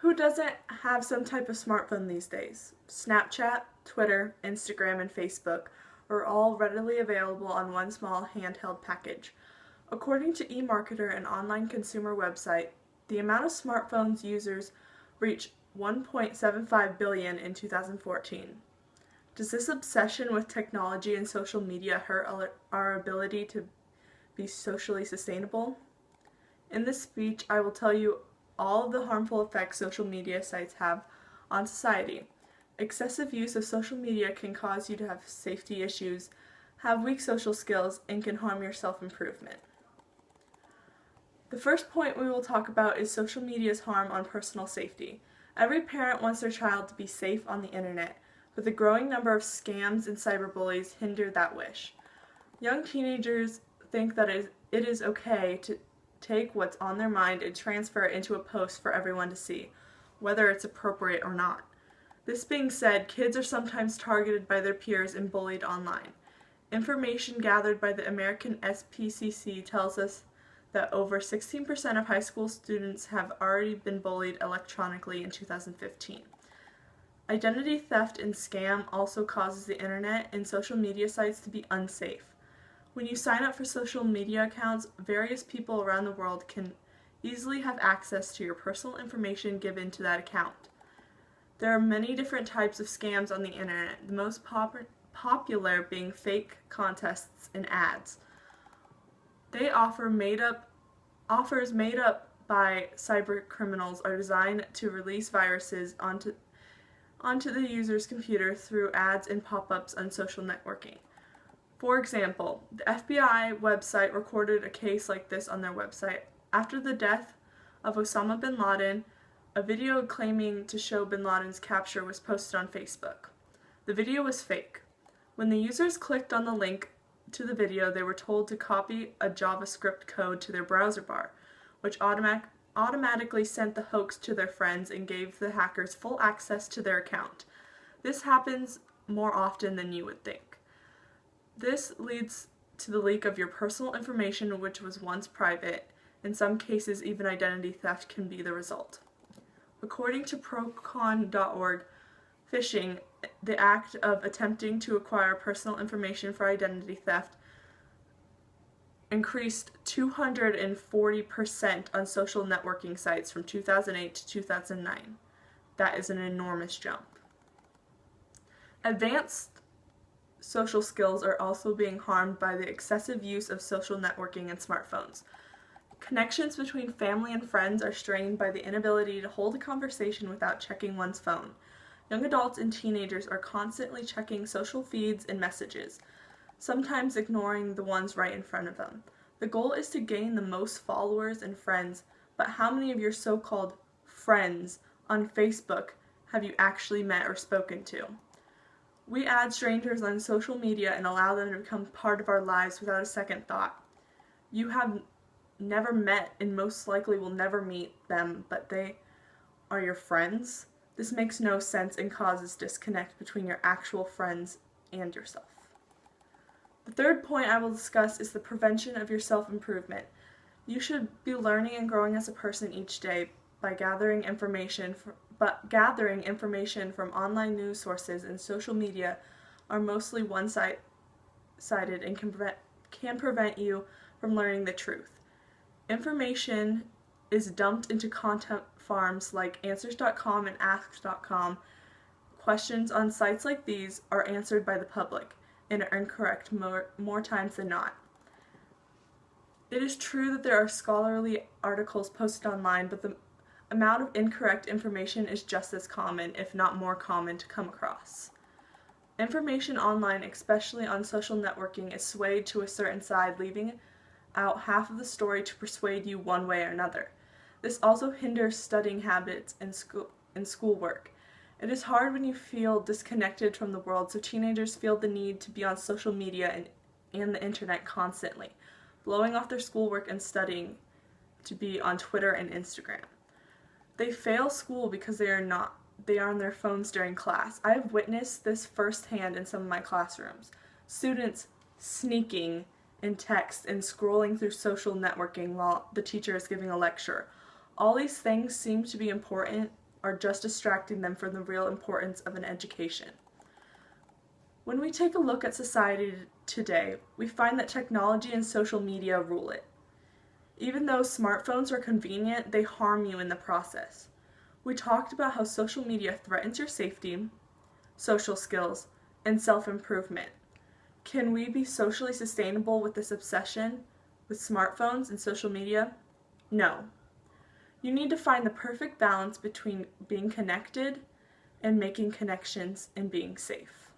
Who doesn't have some type of smartphone these days? Snapchat, Twitter, Instagram, and Facebook are all readily available on one small handheld package. According to eMarketer, an online consumer website, the amount of smartphones users reached 1.75 billion in 2014. Does this obsession with technology and social media hurt our ability to be socially sustainable? In this speech, I will tell you all of the harmful effects social media sites have on society. Excessive use of social media can cause you to have safety issues, have weak social skills, and can harm your self-improvement. The first point we will talk about is social media's harm on personal safety. Every parent wants their child to be safe on the internet, but the growing number of scams and cyberbullies hinder that wish. Young teenagers think that it is okay to take what's on their mind and transfer it into a post for everyone to see, whether it's appropriate or not. This being said, kids are sometimes targeted by their peers and bullied online. Information gathered by the American SPCC tells us that over 16% of high school students have already been bullied electronically in 2015. Identity theft and scam also causes the internet and social media sites to be unsafe. When you sign up for social media accounts, various people around the world can easily have access to your personal information given to that account. There are many different types of scams on the internet, the most popular being fake contests and ads. Offers made up by cyber criminals are designed to release viruses onto the user's computer through ads and pop-ups on social networking. For example, the FBI website recorded a case like this on their website. After the death of Osama bin Laden, a video claiming to show bin Laden's capture was posted on Facebook. The video was fake. When the users clicked on the link to the video, they were told to copy a JavaScript code to their browser bar, which automatically sent the hoax to their friends and gave the hackers full access to their account. This happens more often than you would think. This leads to the leak of your personal information, which was once private. In some cases, even identity theft can be the result. According to ProCon.org, phishing, the act of attempting to acquire personal information for identity theft, increased 240% on social networking sites from 2008 to 2009. That is an enormous jump. Advanced social skills are also being harmed by the excessive use of social networking and smartphones. Connections between family and friends are strained by the inability to hold a conversation without checking one's phone. Young adults and teenagers are constantly checking social feeds and messages, sometimes ignoring the ones right in front of them. The goal is to gain the most followers and friends, but how many of your so-called friends on Facebook have you actually met or spoken to? We add strangers on social media and allow them to become part of our lives without a second thought. You have never met and most likely will never meet them, but they are your friends. This makes no sense and causes disconnect between your actual friends and yourself. The third point I will discuss is the prevention of your self-improvement. You should be learning and growing as a person each day by gathering information from online news sources and social media are mostly one-sided and can prevent you from learning the truth. Information is dumped into content farms like Answers.com and Ask.com. Questions on sites like these are answered by the public and are incorrect more times than not. It is true that there are scholarly articles posted online, but the amount of incorrect information is just as common, if not more common, to come across. Information online, especially on social networking, is swayed to a certain side, leaving out half of the story to persuade you one way or another. This also hinders studying habits and schoolwork. It is hard when you feel disconnected from the world, so teenagers feel the need to be on social media and the internet constantly, blowing off their schoolwork and studying to be on Twitter and Instagram. They fail school because they are on their phones during class. I have witnessed this firsthand in some of my classrooms. Students sneaking in text and scrolling through social networking while the teacher is giving a lecture. All these things seem to be important are just distracting them from the real importance of an education. When we take a look at society today, we find that technology and social media rule it. Even though smartphones are convenient, they harm you in the process. We talked about how social media threatens your safety, social skills, and self-improvement. Can we be socially sustainable with this obsession with smartphones and social media? No. You need to find the perfect balance between being connected and making connections and being safe.